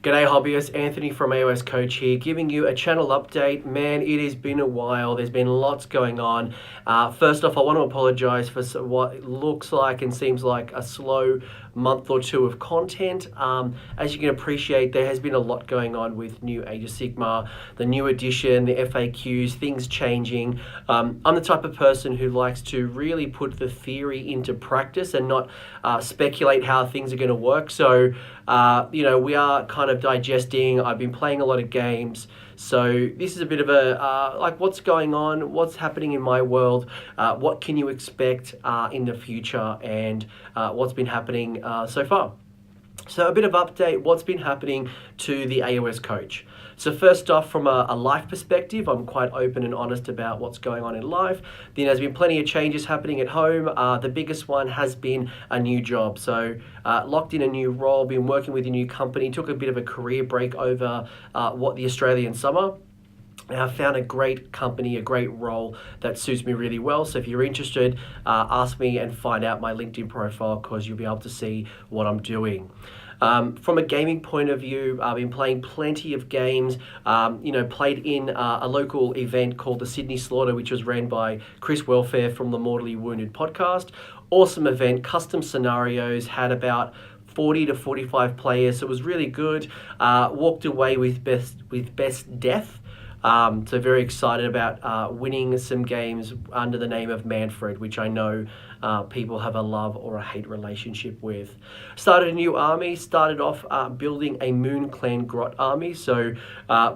G'day hobbyists, Anthony from AoS Coach here, giving you a channel update. Man, it has been a while. There's been lots going on. First off, I want to apologize for what looks like and seems like a slow month or two of content. As you can appreciate, there has been a lot going on with new Age of Sigmar, the new edition, the FAQs, things changing. I'm the type of person who likes to really put the theory into practice and not speculate how things are going to work. So, we are kind of digesting. I've been playing a lot of games. So this is a bit of a, like what's going on, what's happening in my world, what can you expect in the future, and what's been happening so far. So a bit of update, what's been happening to the AoS coach. So first off, from a life perspective, I'm quite open and honest about what's going on in life. Then there's been plenty of changes happening at home. The biggest one has been a new job. So locked in a new role, been working with a new company, took a bit of a career break over the Australian summer. And I found a great company, a great role that suits me really well. So if you're interested, ask me and find out my LinkedIn profile, because you'll be able to see what I'm doing. From a gaming point of view, I've been playing plenty of games, played in a local event called the Sydney Slaughter, which was ran by Chris Welfare from the Mortally Wounded podcast. Awesome event, custom scenarios, had about 40 to 45 players, so it was really good. Walked away with best death. So very excited about winning some games under the name of Manfred, which I know people have a love or a hate relationship with. Started a new army, started off building a Moon Clan Grot army. So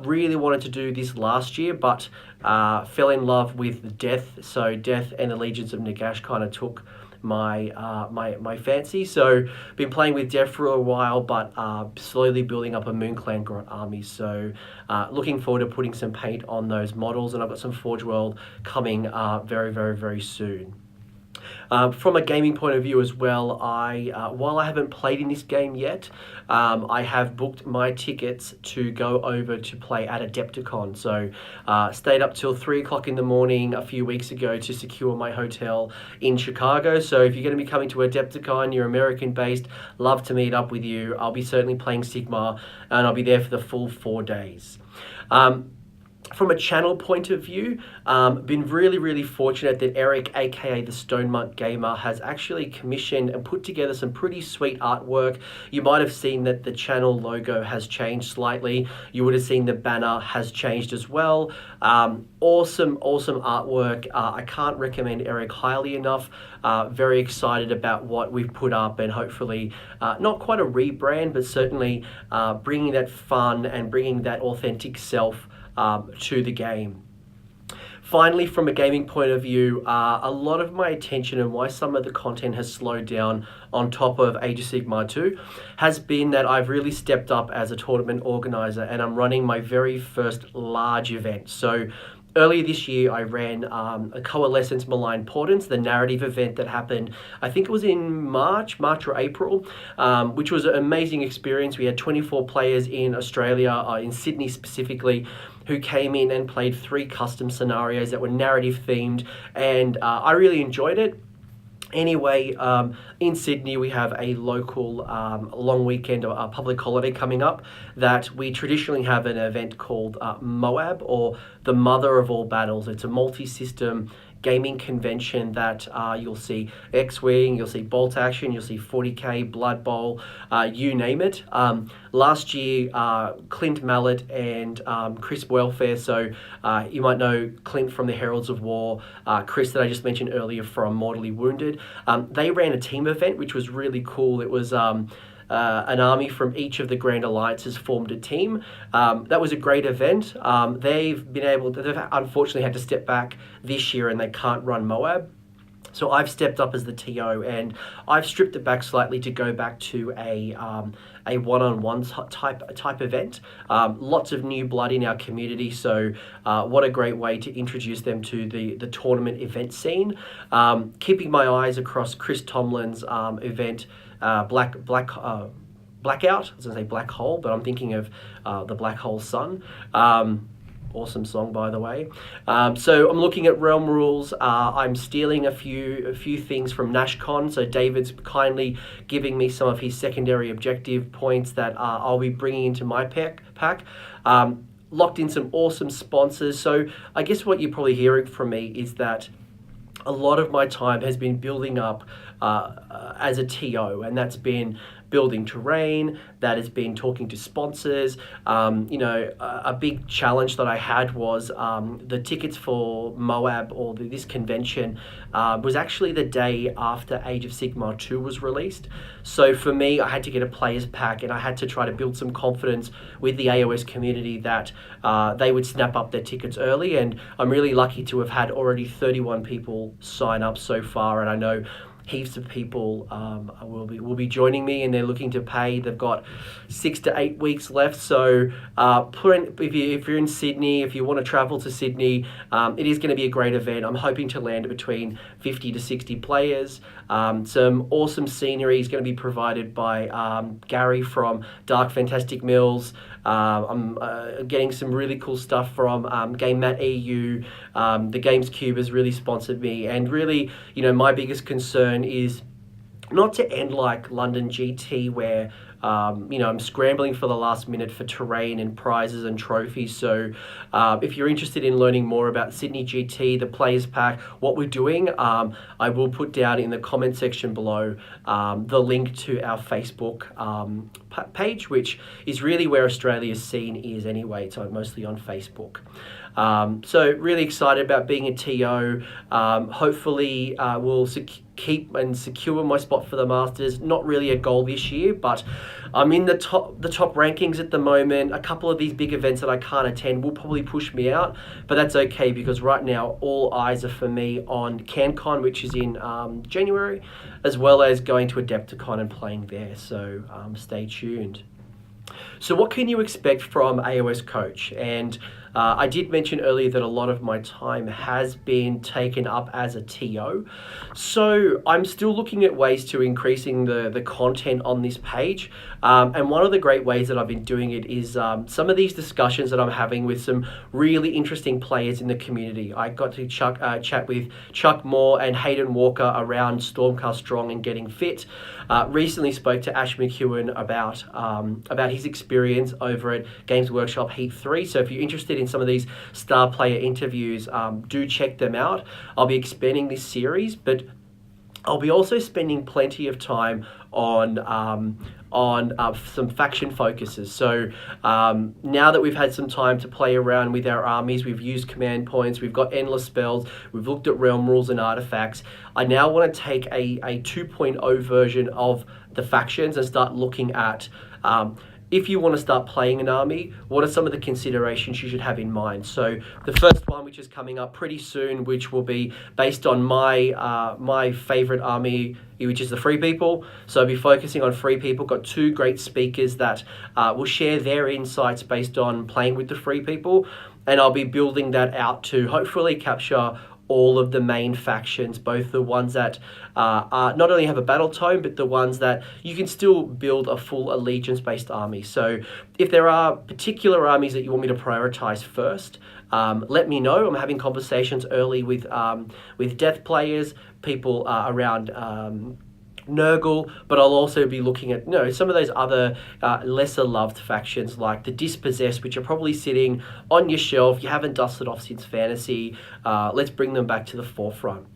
really wanted to do this last year, but fell in love with Death. So Death and the Legions of Nagash kind of took my fancy. So been playing with Death for a while, but slowly building up a Moon Clan Grot army. So looking forward to putting some paint on those models, and I've got some Forge World coming very, very, very soon. From a gaming point of view as well, while I haven't played in this game yet, I have booked my tickets to go over to play at Adepticon. So stayed up till 3 o'clock in the morning a few weeks ago to secure my hotel in Chicago. So if you're going to be coming to Adepticon, you're American based, love to meet up with you. I'll be certainly playing Sigmar, and I'll be there for the full 4 days. From a channel point of view, been really, really fortunate that Eric, aka the Stone Monk Gamer, has actually commissioned and put together some pretty sweet artwork. You might have seen that the channel logo has changed slightly. You would have seen the banner has changed as well. Awesome artwork. I can't recommend Eric highly enough. Very excited about what we've put up, and hopefully not quite a rebrand, but certainly bringing that fun and bringing that authentic self to the game. Finally, from a gaming point of view, a lot of my attention and why some of the content has slowed down on top of Age of Sigmar 2 has been that I've really stepped up as a tournament organizer, and I'm running my very first large event. So earlier this year, I ran a Coalescence Malign Portents, the narrative event that happened, I think it was in March or April, which was an amazing experience. We had 24 players in Australia, in Sydney specifically, who came in and played 3 custom scenarios that were narrative themed, and I really enjoyed it. Anyway, in Sydney, we have a local long weekend, a public holiday coming up, that we traditionally have an event called Moab, or the Mother of All Battles. It's a multi-system gaming convention that you'll see X-Wing, you'll see Bolt Action, you'll see 40k, Blood Bowl, you name it. Last year, Clint Mallet and Chris Welfare, so you might know Clint from the Heralds of War, Chris that I just mentioned earlier from Mortally Wounded. They ran a team event, which was really cool. It was an army from each of the Grand Alliances formed a team. That was a great event. They've unfortunately had to step back this year, and they can't run Moab. So I've stepped up as the TO, and I've stripped it back slightly to go back to a one-on-one type event. Lots of new blood in our community, so what a great way to introduce them to the tournament event scene. Keeping my eyes across Chris Tomlin's event, Blackout. I was going to say Black Hole, but I'm thinking of the Black Hole Sun. Awesome song, by the way. So I'm looking at realm rules. I'm stealing a few things from NashCon. So David's kindly giving me some of his secondary objective points that I'll be bringing into my pack. Locked in some awesome sponsors. So I guess what you're probably hearing from me is that a lot of my time has been building up as a TO, and that's been building terrain, that has been talking to sponsors. A big challenge that I had was the tickets for Moab, or this convention, was actually the day after Age of Sigmar 2 was released. So for me, I had to get a players pack, and I had to try to build some confidence with the AoS community that they would snap up their tickets early. And I'm really lucky to have had already 31 people sign up so far, and I know heaps of people will be joining me, and they're looking to pay. They've got 6 to 8 weeks left. So if you're in Sydney, if you want to travel to Sydney, it is going to be a great event. I'm hoping to land between 50 to 60 players. Some awesome scenery is going to be provided by Gary from Dark Fantastic Mills. I'm getting some really cool stuff from Game Mat EU. The Games Cube has really sponsored me, and really, my biggest concern is not to end like London GT, where I'm scrambling for the last minute for terrain and prizes and trophies. So if you're interested in learning more about Sydney GT, the Players Pack, what we're doing, I will put down in the comment section below the link to our Facebook page, which is really where Australia's scene is anyway. It's mostly on Facebook. So really excited about being a TO. Hopefully we'll keep and secure my spot for the Masters. Not really a goal this year, but I'm in the top rankings at the moment. A couple of these big events that I can't attend will probably push me out, but that's okay, because right now all eyes are for me on CanCon, which is in January, as well as going to Adepticon and playing there. So stay tuned. So what can you expect from AoS Coach? And I did mention earlier that a lot of my time has been taken up as a TO. So I'm still looking at ways to increasing the content on this page. And one of the great ways that I've been doing it is some of these discussions that I'm having with some really interesting players in the community. I got to chat with Chuck Moore and Hayden Walker around Stormcast Strong and getting fit. Recently spoke to Ash McEwen about his experience over at Games Workshop Heat 3. So if you're interested in some of these star player interviews, do check them out. I'll be expanding this series, but I'll be also spending plenty of time on some faction focuses. So now that we've had some time to play around with our armies, we've used command points, we've got endless spells, we've looked at realm rules and artifacts, I now want to take a 2.0 version of the factions and start looking at if you want to start playing an army, what are some of the considerations you should have in mind? So the first one, which is coming up pretty soon, which will be based on my favorite army, which is the Free People. So I'll be focusing on Free People. Got two great speakers that will share their insights based on playing with the Free People. And I'll be building that out to hopefully capture all of the main factions, both the ones that not only have a battle tome, but the ones that you can still build a full allegiance-based army. So if there are particular armies that you want me to prioritize first, let me know. I'm having conversations early with death players, people around Nurgle, but I'll also be looking at some of those other lesser loved factions like the Dispossessed, which are probably sitting on your shelf. You haven't dusted off since Fantasy. Let's bring them back to the forefront.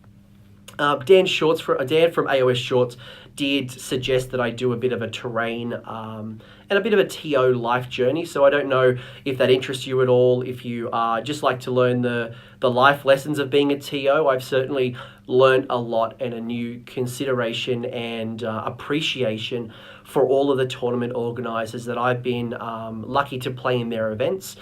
Dan from AoS Shorts did suggest that I do a bit of a terrain and a bit of a TO life journey. So I don't know if that interests you at all. If you just like to learn the life lessons of being a TO, I've certainly learned a lot, and a new consideration and appreciation for all of the tournament organizers that I've been lucky to play in their events.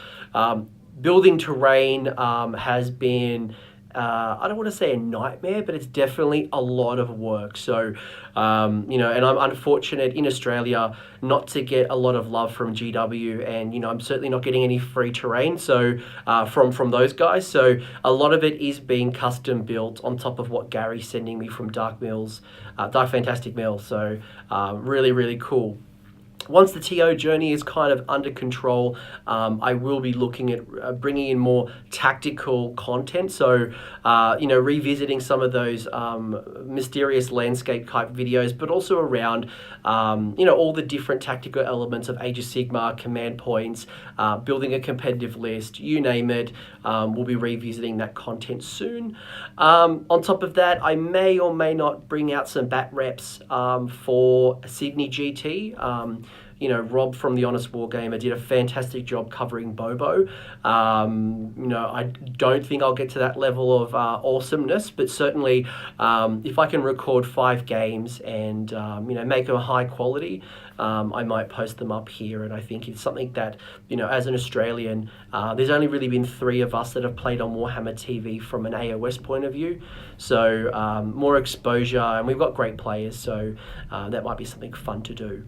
Building terrain has been I don't want to say a nightmare, but it's definitely a lot of work. So, and I'm unfortunate in Australia not to get a lot of love from GW, and I'm certainly not getting any free terrain. So from those guys, so a lot of it is being custom built on top of what Gary's sending me from Dark Fantastic Mills. So really, really cool. Once the TO journey is kind of under control, I will be looking at bringing in more tactical content. So, revisiting some of those mysterious landscape type videos, but also around, all the different tactical elements of Age of Sigmar, command points, building a competitive list, you name it. We'll be revisiting that content soon. On top of that, I may or may not bring out some bat reps for Sydney GT. Rob from The Honest Wargamer did a fantastic job covering Bobo. I don't think I'll get to that level of awesomeness, but certainly if I can record 5 games and, make them high quality, I might post them up here. And I think it's something that, as an Australian, there's only really been 3 of us that have played on Warhammer TV from an AoS point of view. So more exposure, and we've got great players, so that might be something fun to do.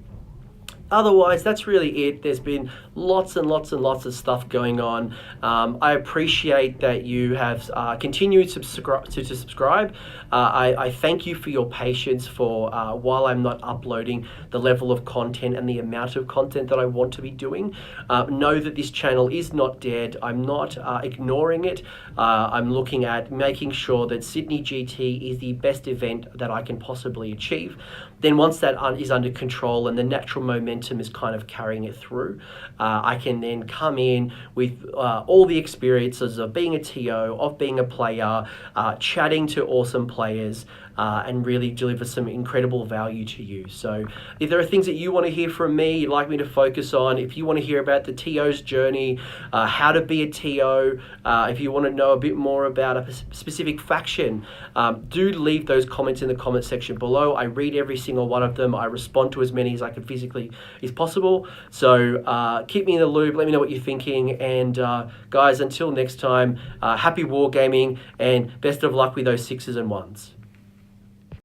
Otherwise, that's really it. There's been lots and lots and lots of stuff going on. I appreciate that you have continued to subscribe. I thank you for your patience for while I'm not uploading the level of content and the amount of content that I want to be doing. Know that this channel is not dead. I'm not ignoring it. I'm looking at making sure that Sydney GT is the best event that I can possibly achieve. Then once that is under control and the natural momentum is kind of carrying it through, I can then come in with all the experiences of being a TO, of being a player, chatting to awesome players, and really deliver some incredible value to you. So if there are things that you want to hear from me, you'd like me to focus on, if you want to hear about the TO's journey, how to be a TO, if you want to know a bit more about a specific faction, do leave those comments in the comment section below. I read every single one of them. I respond to as many as I can physically is possible. So keep me in the loop. Let me know what you're thinking. And guys, until next time, happy wargaming and best of luck with those 6s and 1s.